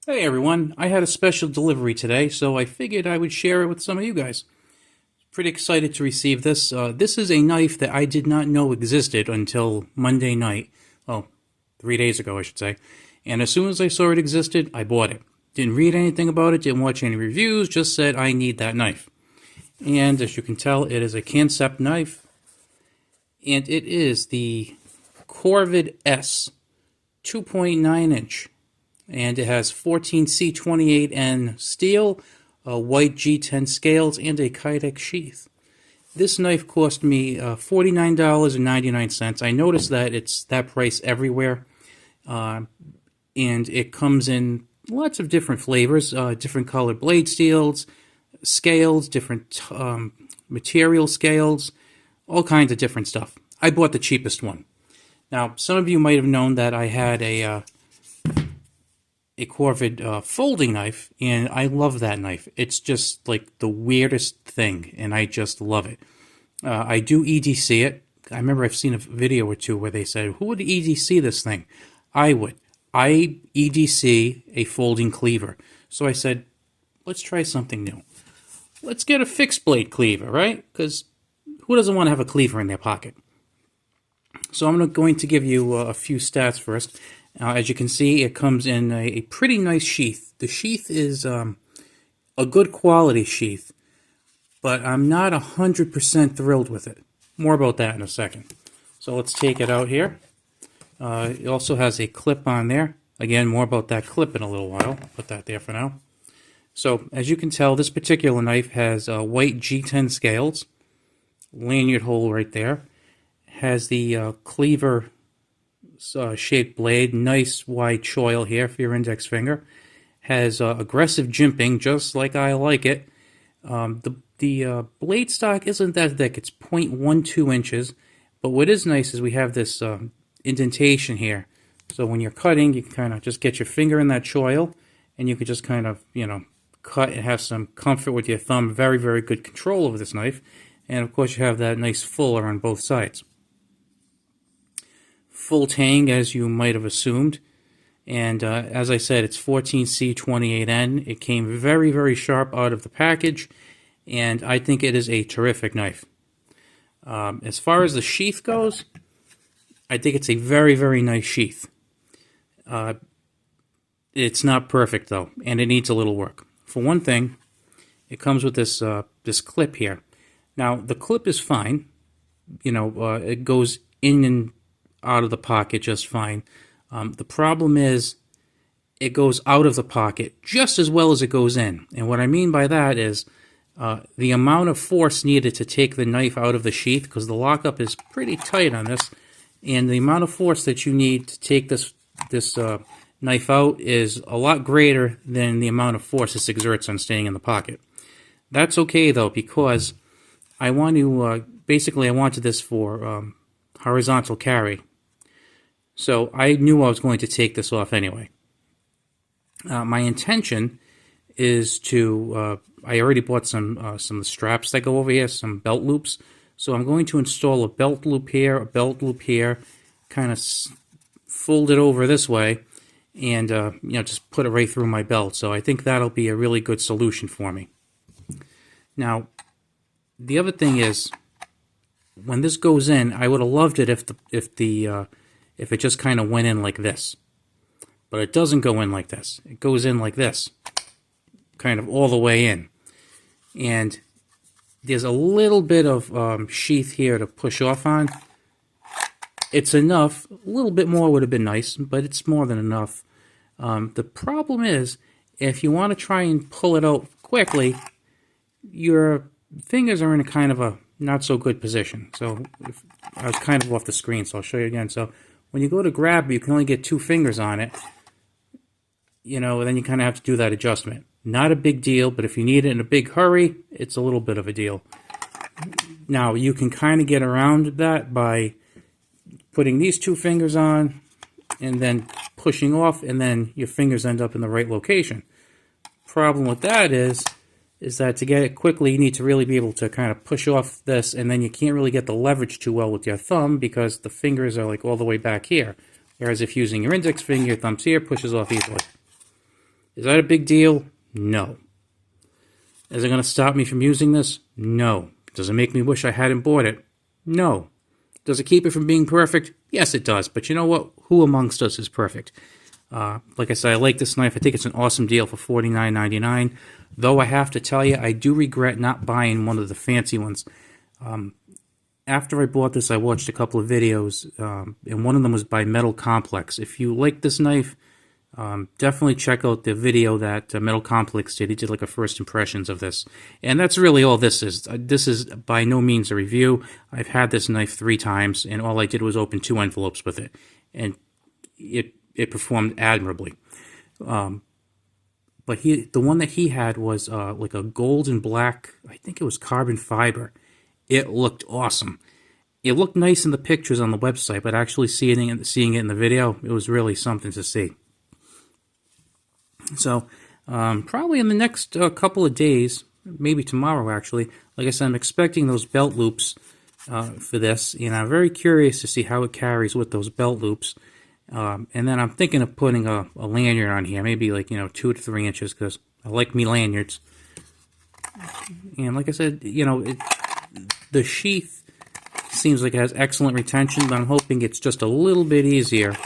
Hey everyone, I had a special delivery today, so I figured I would share it with some of you guys. Pretty excited to receive this. This is a knife that I did not know existed until Monday night. Well, 3 days ago, I should say. And as soon as I saw it existed, I bought it. Didn't read anything about it, didn't watch any reviews, just said I need that knife. And as you can tell, it is a Kansept knife. And it is the Korvid S 2.9 inch. And it has 14C28N steel, white G10 scales, and a Kydex sheath. This knife cost me $49.99. I noticed that it's that price everywhere, and it comes in lots of different flavors, different colored blade steels, scales, different material scales, all kinds of different stuff. I bought the cheapest one. Now, some of you might have known that I had a Korvid folding knife, and I love that knife. It's just like the weirdest thing, and I just love it. I do EDC it. I remember I've seen a video or two where they said, who would EDC this thing? I would. I EDC a folding cleaver. So I said, let's try something new. Let's get a fixed blade cleaver, right? Because who doesn't want to have a cleaver in their pocket? So I'm going to give you a few stats first. As you can see, it comes in a pretty nice sheath. The sheath is a good quality sheath, but I'm not 100% thrilled with it. More about that in a second. So let's take it out here. It also has a clip on there. Again, more about that clip in a little while. Put that there for now. So as you can tell, this particular knife has white G10 scales, lanyard hole right there. Has the cleaver shaped blade, nice wide choil here for your index finger. Has aggressive jimping, just like I like it. The blade stock isn't that thick; it's 0.12 inches. But what is nice is we have this indentation here. So when you're cutting, you can kind of just get your finger in that choil, and you can just kind of, cut and have some comfort with your thumb. Very, very good control over this knife. And of course, you have that nice fuller on both sides. Full tang, as you might have assumed, and as I said, it's 14C28N. It came very, very sharp out of the package, and I think it is a terrific knife. As far as the sheath goes, I think it's a very, very nice sheath. It's not perfect though, and it needs a little work. For one thing, it comes with this this clip here. Now the clip is fine. It goes in and out of the pocket just fine. The problem is it goes out of the pocket just as well as it goes in. And what I mean by that is the amount of force needed to take the knife out of the sheath, because the lockup is pretty tight on this, and the amount of force that you need to take this knife out is a lot greater than the amount of force this exerts on staying in the pocket. That's okay though, because I want to basically I wanted this for horizontal carry. So I knew I was going to take this off anyway. My intention is to, I already bought some straps that go over here, some belt loops. So I'm going to install a belt loop here, a belt loop here, kind of fold it over this way, and just put it right through my belt. So I think that'll be a really good solution for me. Now, the other thing is, when this goes in, I would have loved it if it just kind of went in like this. But it doesn't go in like this. It goes in like this, kind of all the way in. And there's a little bit of sheath here to push off on. It's enough. A little bit more would have been nice, but it's more than enough. The problem is, if you want to try and pull it out quickly, your fingers are in a kind of a not so good position. So I was kind of off the screen, so I'll show you again. So when you go to grab, you can only get 2 fingers on it. Then you kind of have to do that adjustment. Not a big deal, but if you need it in a big hurry, it's a little bit of a deal. Now, you can kind of get around that by putting these 2 fingers on and then pushing off, and then your fingers end up in the right location. Problem with that is that to get it quickly, you need to really be able to kind of push off this, and then you can't really get the leverage too well with your thumb because the fingers are like all the way back here. Whereas if using your index finger, your thumb's here, pushes off easily. Is that a big deal? No. Is it going to stop me from using this? No. Does it make me wish I hadn't bought it? No. Does it keep it from being perfect? Yes, it does. But you know what? Who amongst us is perfect? Like I said, I like this knife. I think it's an awesome deal for $49.99. Though I have to tell you, I do regret not buying one of the fancy ones. After I bought this, I watched a couple of videos, and one of them was by Metal Complex. If you like this knife, definitely check out the video that Metal Complex did. He did like a first impressions of this. And that's really all this is. This is by no means a review. I've had this knife 3 times, and all I did was open 2 envelopes with it. And it performed admirably. But the one that he had was like a gold and black, I think it was carbon fiber. It looked awesome. It looked nice in the pictures on the website, but actually seeing it in the video, it was really something to see. So probably in the next couple of days, maybe tomorrow actually, like I said, I'm expecting those belt loops for this, and I'm very curious to see how it carries with those belt loops. And then I'm thinking of putting a lanyard on here, maybe like 2 to 3 inches, because I like me lanyards. And like I said, the sheath seems like it has excellent retention, but I'm hoping it's just a little bit easier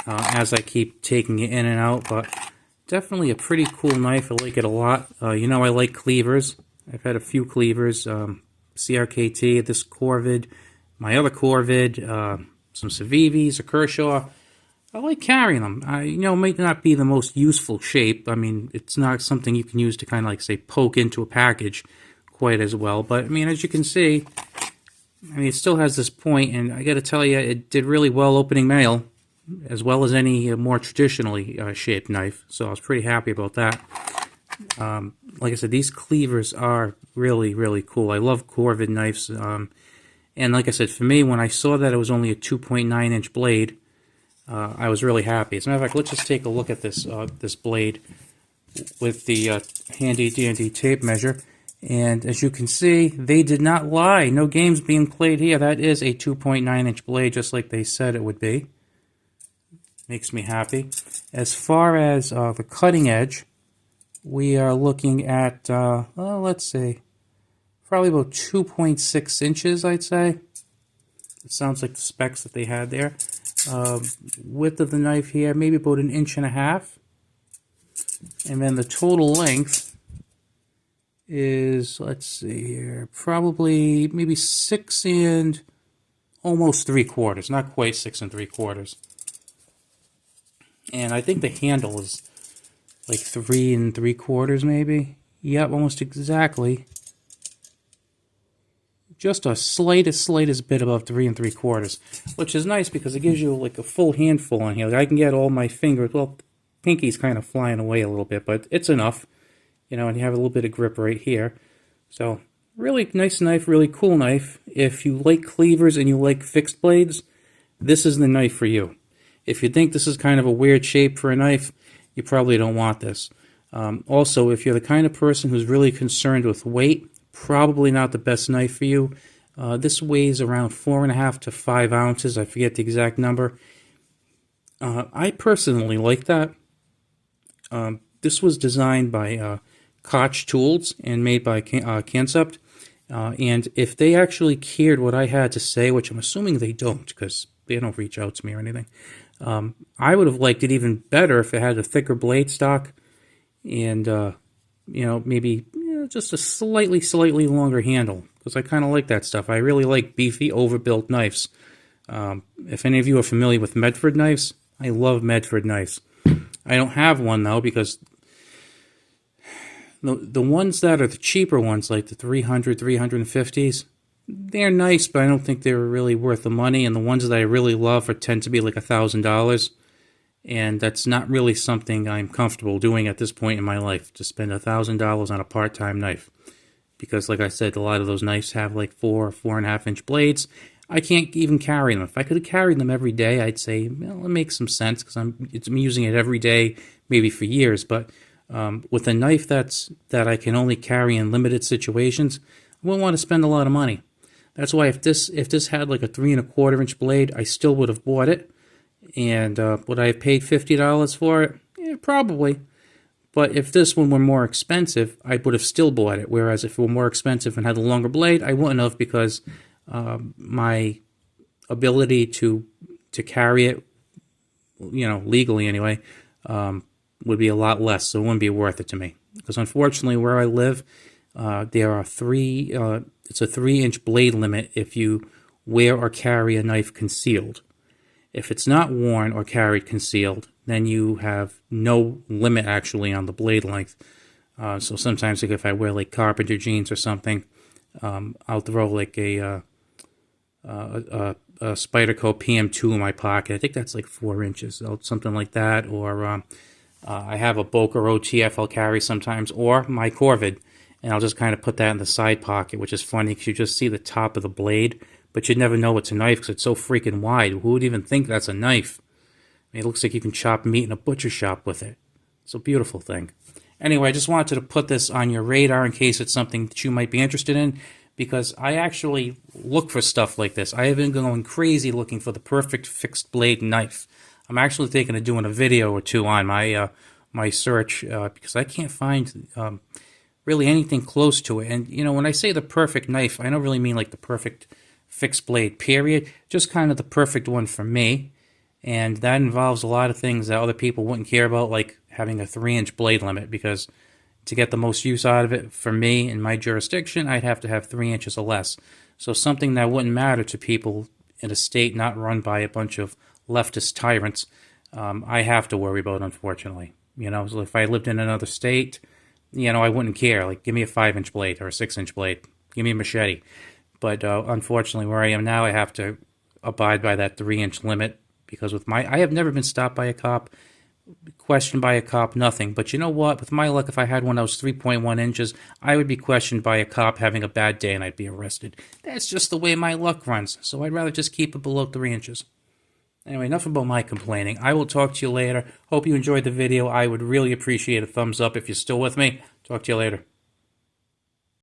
as I keep taking it in and out. But definitely a pretty cool knife. I like it a lot. I like cleavers. I've had a few cleavers, CRKT, this Korvid, my other Korvid, some Civivis, a Kershaw. I like carrying them. It might not be the most useful shape. I mean, it's not something you can use to kind of like, say, poke into a package quite as well. But, I mean, as you can see, it still has this point, and I got to tell you, it did really well opening mail, as well as any more traditionally shaped knife. So I was pretty happy about that. Like I said, these cleavers are really, really cool. I love Korvid knives. And like I said, for me, when I saw that it was only a 2.9-inch blade, I was really happy. As a matter of fact, let's just take a look at this this blade with the handy-dandy tape measure. And as you can see, they did not lie. No games being played here. That is a 2.9-inch blade, just like they said it would be. Makes me happy. As far as the cutting edge, we are looking at, let's see, probably about 2.6 inches, I'd say. It sounds like the specs that they had there. Width of the knife here, maybe about 1.5 inches. And then the total length is, let's see here, probably maybe 6 and almost 3/4. Not quite 6 3/4. And I think the handle is like 3 3/4 maybe. Yep, almost exactly. Just a slightest bit above 3 3/4, which is nice because it gives you like a full handful on here. Like I can get all my fingers, well, pinky's kind of flying away a little bit, but it's enough, and you have a little bit of grip right here. So really nice knife, really cool knife. If you like cleavers and you like fixed blades, this is the knife for you. If you think this is kind of a weird shape for a knife, you probably don't want this. Also, if you're the kind of person who's really concerned with weight, probably not the best knife for you. This weighs around 4.5 to 5 ounces. I forget the exact number. I personally like that. This was designed by Koch Tools and made by Kansept. And if they actually cared what I had to say, which I'm assuming they don't because they don't reach out to me or anything, I would have liked it even better if it had a thicker blade stock and, maybe just a slightly longer handle, because I kind of like that stuff. I really like beefy, overbuilt knives. If any of you are familiar with Medford knives, I love Medford knives. I don't have one, though, because the ones that are the cheaper ones, like the 300, 350s, they're nice, but I don't think they're really worth the money. And the ones that I really love tend to be like $1,000. And that's not really something I'm comfortable doing at this point in my life, to spend $1,000 on a part-time knife. Because, like I said, a lot of those knives have like 4.5-inch blades. I can't even carry them. If I could carry them every day, I'd say, well, it makes some sense because I'm using it every day, maybe for years. But with a knife that I can only carry in limited situations, I wouldn't want to spend a lot of money. That's why if this had like a 3.25-inch blade, I still would have bought it. And would I have paid $50 for it? Yeah, probably. But if this one were more expensive, I would have still bought it. Whereas if it were more expensive and had a longer blade, I wouldn't have, because my ability to carry it, legally anyway, would be a lot less. So it wouldn't be worth it to me. Because unfortunately, where I live, there are it's a 3-inch blade limit if you wear or carry a knife concealed. If it's not worn or carried concealed, then you have no limit actually on the blade length. So sometimes, like if I wear like carpenter jeans or something, I'll throw like a Spyderco PM2 in my pocket. I think that's like 4 inches, something like that. Or I have a Boker OTF I'll carry sometimes, or my Korvid, and I'll just kind of put that in the side pocket, which is funny because you just see the top of the blade, but you'd never know it's a knife because it's so freaking wide. Who would even think that's a knife? I mean, it looks like you can chop meat in a butcher shop with it. It's a beautiful thing. Anyway, I just wanted to put this on your radar in case it's something that you might be interested in, because I actually look for stuff like this. I have been going crazy looking for the perfect fixed blade knife. I'm actually thinking of doing a video or two on my my search because I can't find really anything close to it. And when I say the perfect knife, I don't really mean like the perfect fixed blade, period. Just kind of the perfect one for me. And that involves a lot of things that other people wouldn't care about, like having a 3-inch blade limit, because to get the most use out of it, for me, in my jurisdiction, I'd have to have 3 inches or less. So something that wouldn't matter to people in a state not run by a bunch of leftist tyrants, I have to worry about, unfortunately. So if I lived in another state, I wouldn't care. Like, give me a 5-inch blade or a 6-inch blade. Give me a machete. But unfortunately, where I am now, I have to abide by that 3-inch limit, because I have never been stopped by a cop, questioned by a cop, nothing. But you know what? With my luck, if I had one that was 3.1 inches, I would be questioned by a cop having a bad day and I'd be arrested. That's just the way my luck runs. So I'd rather just keep it below 3 inches. Anyway, enough about my complaining. I will talk to you later. Hope you enjoyed the video. I would really appreciate a thumbs up if you're still with me. Talk to you later.